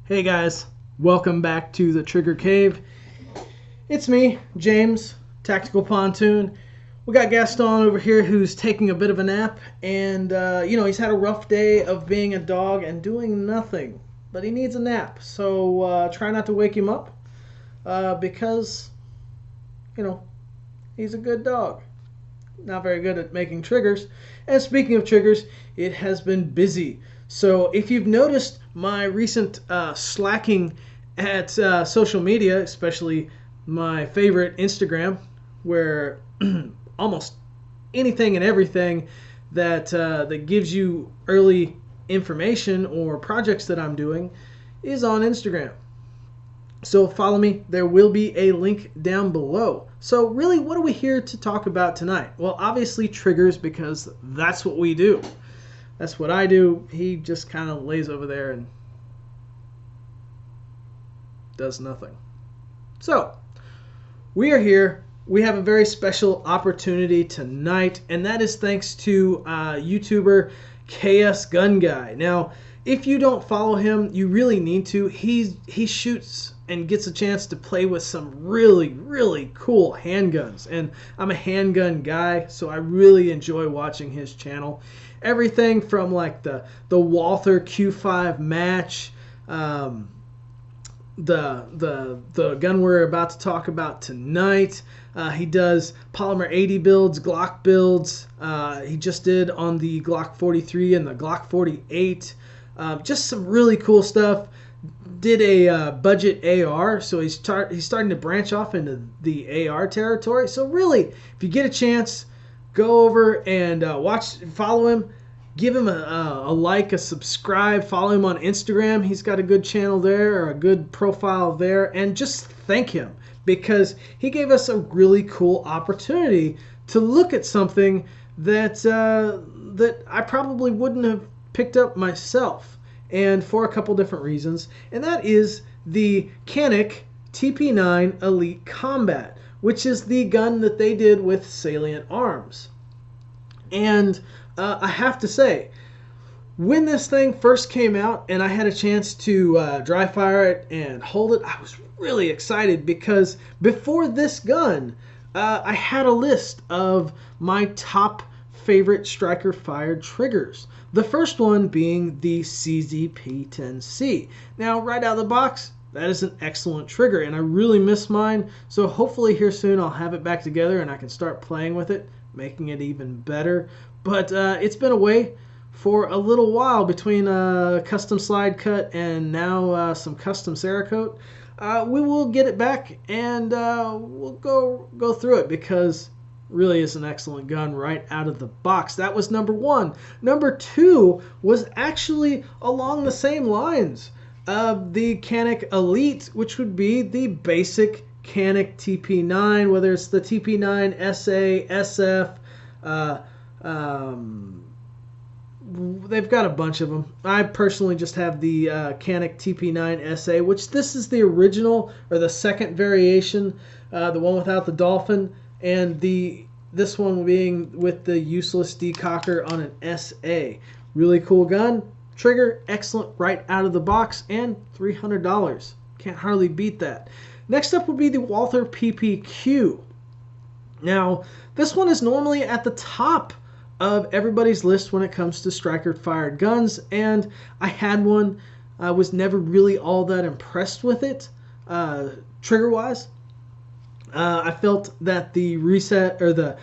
Hey guys, welcome back to the Trigger Cave. It's me, James, Tactical Pontoon. We got Gaston over here who's taking a bit of a nap, and he's had a rough day of being a dog and doing nothing, but he needs a nap. So try not to wake him up because, he's a good dog. Not very good at making triggers. And speaking of triggers, it has been busy. So if you've noticed my recent slacking at social media, especially my favorite Instagram, where almost anything and everything that gives you early information or projects that I'm doing is on Instagram. So follow me. There will be a link down below. So really, what are we here to talk about tonight? Well, obviously triggers, because that's what we do. That's what I do. He just kind of lays over there and does nothing. So we are here. We have a very special opportunity tonight, and that is thanks to YouTuber KS Gun Guy. Now, if you don't follow him, you really need to. He shoots and gets a chance to play with some really, really cool handguns. And I'm a handgun guy, so I really enjoy watching his channel. Everything from like the Walther Q5 match, the gun we're about to talk about tonight. He does Polymer 80 builds, Glock builds. He just did on the Glock 43 and the Glock 48. Just some really cool stuff. Did a budget AR, so he's starting to branch off into the AR territory. So really, if you get a chance, go over and follow him. Give him a like, a subscribe. Follow him on Instagram. He's got a good channel there, or a good profile there. And just thank him, because he gave us a really cool opportunity to look at something that I probably wouldn't have picked up myself, and for a couple different reasons. And that is the Canik TP9 Elite Combat, which is the gun that they did with Salient Arms. And I have to say, when this thing first came out and I had a chance to dry fire it and hold it, I was really excited, because before this gun, I had a list of my top favorite striker fired triggers. The first one being the CZP-10C. Now, right out of the box, that is an excellent trigger, and I really miss mine. So hopefully here soon I'll have it back together and I can start playing with it, making it even better. But it's been away for a little while between custom slide cut and now some custom Cerakote. We will get it back, and we'll go through it, because really is an excellent gun right out of the box. That was number one. Number two was actually along the same lines of the Canik Elite, which would be the basic Canik TP9, whether it's the TP9 SA, SF, they've got a bunch of them. I personally just have the Canik TP9 SA, which this is the original, or the second variation, the one without the dolphin, and this one being with the useless decocker on an SA. Really cool gun. Trigger, excellent right out of the box, and $300. Can't hardly beat that. Next up would be the Walther PPQ. Now, this one is normally at the top of everybody's list when it comes to striker fired guns, and I had one. I was never really all that impressed with it trigger wise. I felt that the reset, or the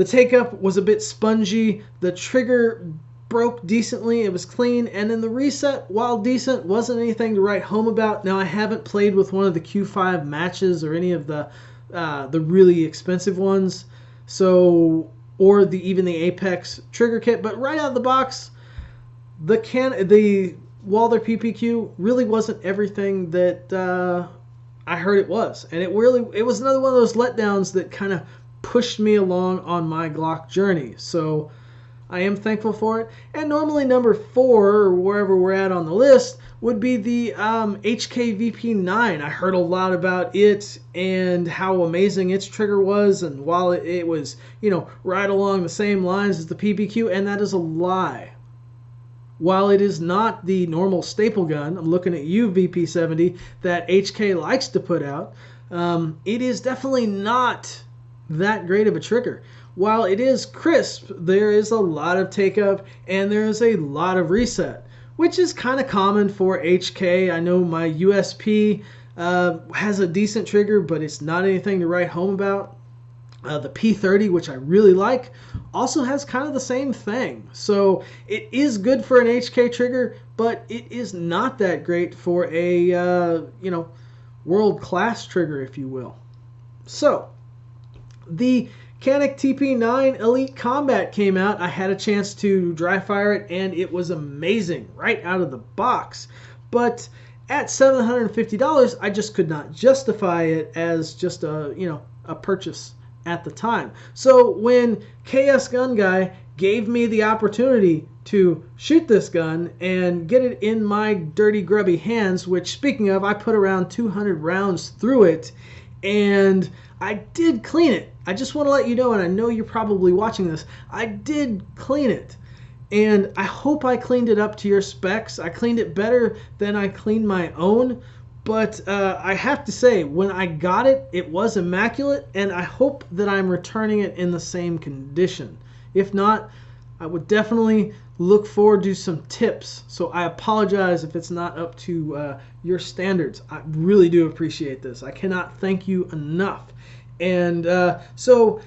take up, was a bit spongy. The trigger broke decently. It was clean, and then the reset, while decent, wasn't anything to write home about. Now, I haven't played with one of the Q5 matches or any of the really expensive ones, so, or even the Apex trigger kit. But right out of the box, the Walther PPQ really wasn't everything that I heard it was, and it was another one of those letdowns that kind of pushed me along on my Glock journey. So I am thankful for it. And normally number 4, or wherever we're at on the list, would be the HKVP9. I heard a lot about it and how amazing its trigger was, and while it was, right along the same lines as the PPQ, and that is a lie. while it is not the normal staple gun, I'm looking at you, VP70, that HK likes to put out, it is definitely not that great of a trigger. While it is crisp, there is a lot of take up and there is a lot of reset, which is kind of common for HK. I know my USP has a decent trigger, but it's not anything to write home about. The P30, which I really like, also has kind of the same thing. So it is good for an HK trigger, but it is not that great for a world-class trigger, if you will. So the Canik TP9 Elite Combat came out. I had a chance to dry fire it, and it was amazing right out of the box. But at $750, I just could not justify it as just a purchase at the time. So when KS Gun Guy gave me the opportunity to shoot this gun and get it in my dirty, grubby hands, which, speaking of, I put around 200 rounds through it, and I did clean it. I just want to let you know, and I know you're probably watching this, I did clean it. And I hope I cleaned it up to your specs. I cleaned it better than I cleaned my own. But I have to say, when I got it, it was immaculate, and I hope that I'm returning it in the same condition. If not, I would definitely look forward to some tips. So I apologize if it's not up to your standards. I really do appreciate this. I cannot thank you enough. And so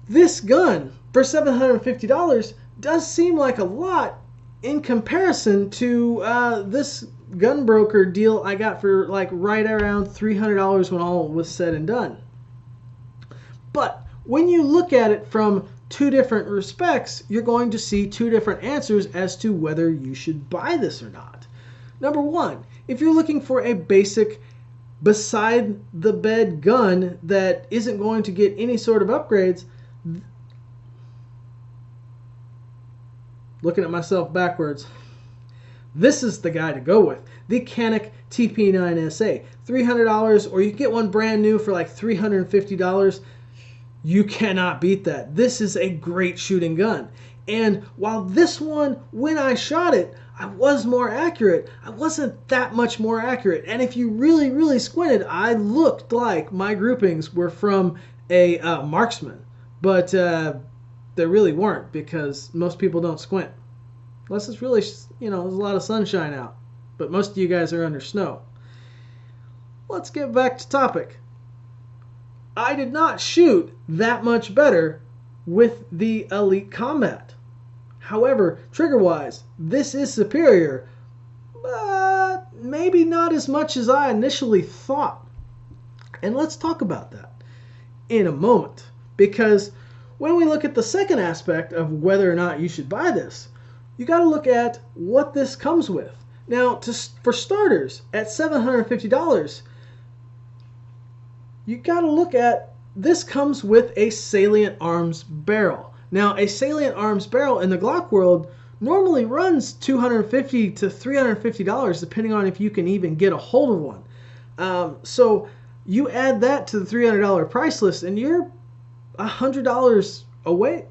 this gun for $750 does seem like a lot in comparison to this gun broker deal I got for like right around $300 when all was said and done. But when you look at it from two different respects, you're going to see two different answers as to whether you should buy this or not. Number one, if you're looking for a basic beside the bed gun that isn't going to get any sort of upgrades, looking at myself backwards, this is the guy to go with. The Canik TP9SA. $300, or you can get one brand new for like $350. You cannot beat that. This is a great shooting gun. And while this one, when I shot it, I was more accurate, I wasn't that much more accurate. And if you really, really squinted, I looked like my groupings were from a marksman. But they really weren't, because most people don't squint. Unless it's really, there's a lot of sunshine out. But most of you guys are under snow. Let's get back to topic. I did not shoot that much better with the Elite Combat. However, trigger-wise, this is superior, but maybe not as much as I initially thought. And let's talk about that in a moment. Because when we look at the second aspect of whether or not you should buy this, you got to look at what this comes with. Now, for starters, at $750, you got to look at this comes with a Salient Arms barrel. Now, a Salient Arms barrel in the Glock world normally runs $250 to $350, depending on if you can even get a hold of one. So you add that to the $300 price list, and you're $100 away.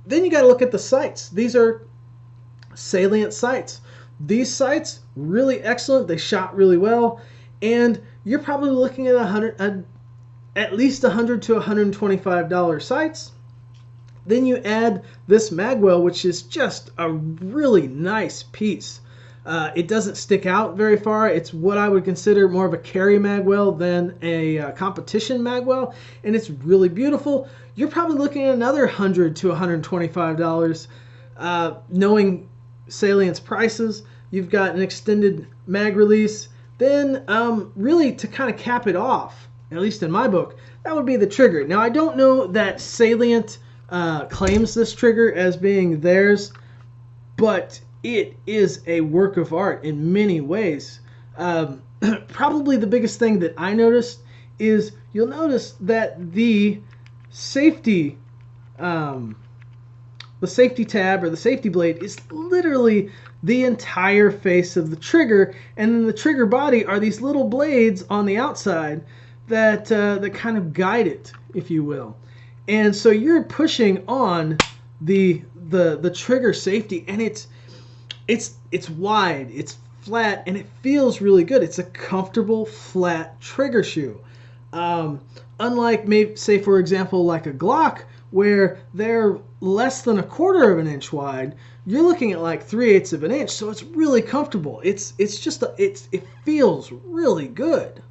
Then you got to look at the sights. These are Salient sights. These sights, really excellent. They shot really well, and you're probably looking at at least $100 to $125 sights. Then you add this magwell, which is just a really nice piece. It doesn't stick out very far. It's what I would consider more of a carry magwell than a competition magwell, and it's really beautiful. You're probably looking at another $100 to $125. Knowing Salient's prices, you've got an extended mag release. Then really to kind of cap it off, at least in my book, that would be the trigger. Now, I don't know that Salient claims this trigger as being theirs, but it is a work of art in many ways. Probably the biggest thing that I noticed is you'll notice that the safety tab or the safety blade is literally the entire face of the trigger, and then the trigger body are these little blades on the outside that kind of guide it, if you will. And so you're pushing on the trigger safety, and it's wide, it's flat, and it feels really good. It's a comfortable, flat trigger shoe. Unlike, maybe, say, for example, like a Glock, where they're less than 1/4 of an inch wide, you're looking at like 3/8 of an inch, so it's really comfortable. It feels really good.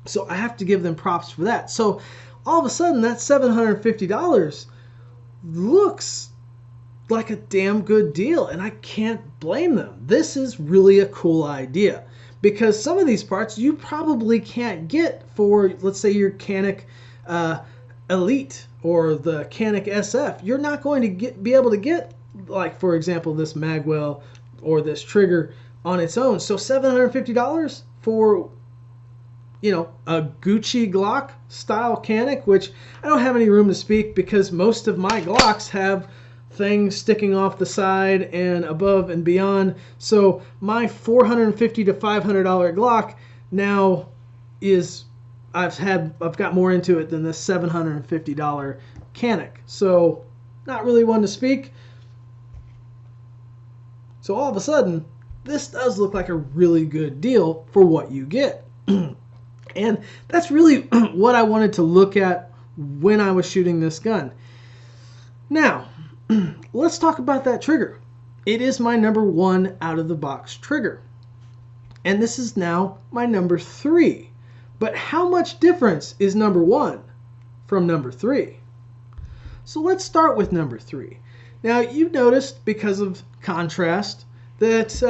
So I have to give them props for that. So all of a sudden, that $750 looks like a damn good deal, and I can't blame them. This is really a cool idea, because some of these parts you probably can't get for, let's say, your Canik Elite or the Canik SF. You're not going to be able to get, like, for example, this magwell or this trigger on its own. So $750 for, you know, a Gucci Glock style Canik, which I don't have any room to speak because most of my Glocks have things sticking off the side and above and beyond. So my $450 to $500 Glock now is, I've got more into it than this $750 Canik. So not really one to speak. So all of a sudden, this does look like a really good deal for what you get. And that's really what I wanted to look at when I was shooting this gun. Now, let's talk about that trigger. It is my number 1 out of the box trigger. And this is now my number 3. But how much difference is number 1 from number 3? So let's start with number 3. Now, you've noticed, because of contrast, that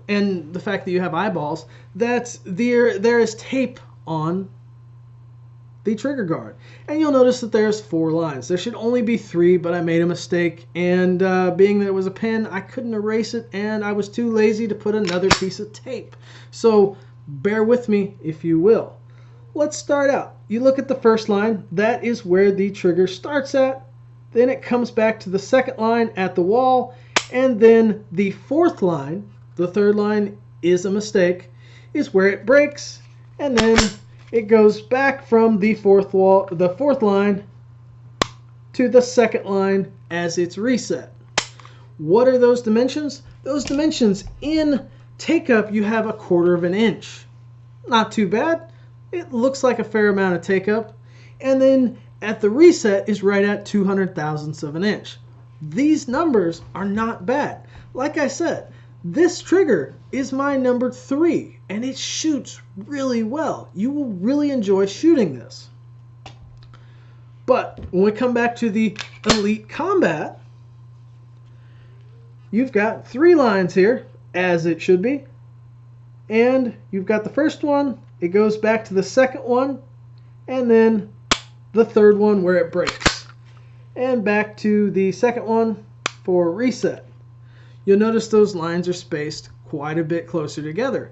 and the fact that you have eyeballs, that there is tape on the trigger guard. And you'll notice that there's 4 lines. There should only be 3, but I made a mistake. And being that it was a pen, I couldn't erase it, and I was too lazy to put another piece of tape. So bear with me, if you will. Let's start out. You look at the first line. That is where the trigger starts at. Then it comes back to the second line at the wall. And then the fourth line, the third line is a mistake, is where it breaks. And then it goes back from the fourth line to the second line as it's reset. What are those dimensions? Those dimensions, in take-up, you have 1/4 of an inch. Not too bad. It looks like a fair amount of take-up. And then at the reset is right at 200 thousandths of an inch. These numbers are not bad. Like I said, this trigger is my number 3, and it shoots really well. You will really enjoy shooting this. But when we come back to the Elite Combat, you've got 3 lines here, as it should be. And you've got the first one, it goes back to the second one, and then the third one where it breaks. And back to the second one for reset. You'll notice those lines are spaced quite a bit closer together.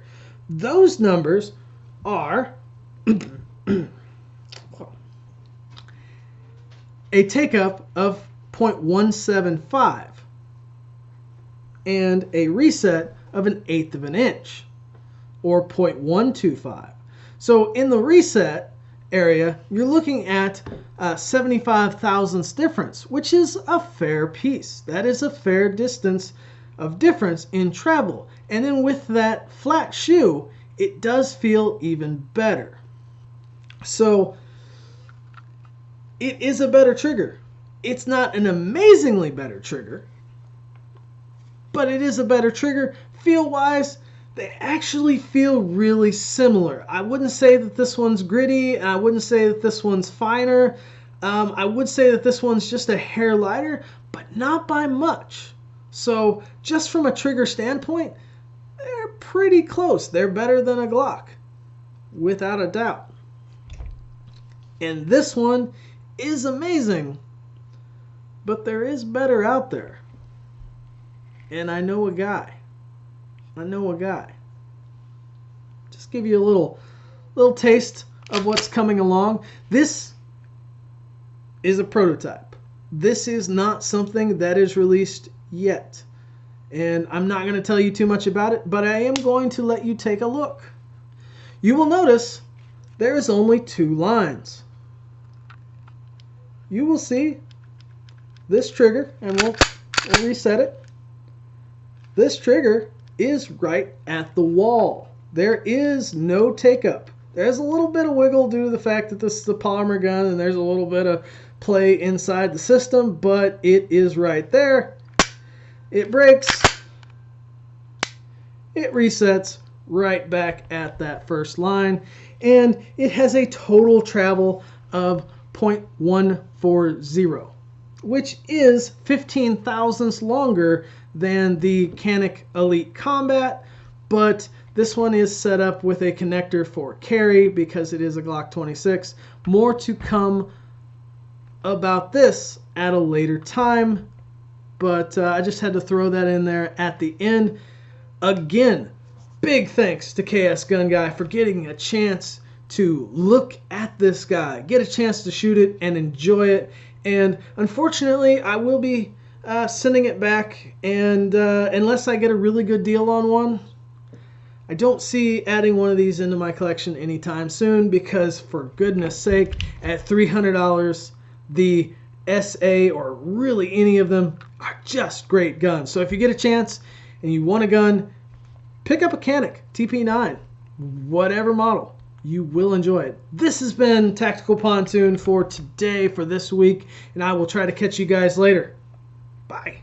Those numbers are a take-up of 0.175 and a reset of 1/8 of an inch, or 0.125. So in the reset area, you're looking at 75 thousandths difference, which is a fair piece. That is a fair distance of difference in travel. And then with that flat shoe, it does feel even better. So it is a better trigger. It's not an amazingly better trigger, but it is a better trigger. Feel-wise, they actually feel really similar. I wouldn't say that this one's gritty, and I wouldn't say that this one's finer. I would say that this one's just a hair lighter, but not by much. So just from a trigger standpoint, they're pretty close. They're better than a Glock, without a doubt. And this one is amazing, but there is better out there. And I know a guy. Just give you a little taste of what's coming along. This is a prototype. This is not something that is released yet. And I'm not going to tell you too much about it, but I am going to let you take a look. You will notice there is only 2 lines. You will see this trigger, and we'll reset it. this trigger is right at the wall. There is no take-up. There's a little bit of wiggle due to the fact that this is a polymer gun and there's a little bit of play inside the system, but it is right there. It breaks. It resets right back at that first line, and it has a total travel of 0.140, which is 15 thousandths longer than the Canik Elite Combat, but this one is set up with a connector for carry because it is a Glock 26. More to come about this at a later time, but I just had to throw that in there at the end. Again, big thanks to KS Gun Guy for getting a chance to look at this guy, get a chance to shoot it and enjoy it. And unfortunately, I will be sending it back, and unless I get a really good deal on one, I don't see adding one of these into my collection anytime soon, because for goodness sake, at $300, the SA or really any of them are just great guns. So if you get a chance and you want a gun, pick up a Canik TP9, whatever model. You will enjoy it. This has been Tactical Pontoon for today, for this week, and I will try to catch you guys later. Bye.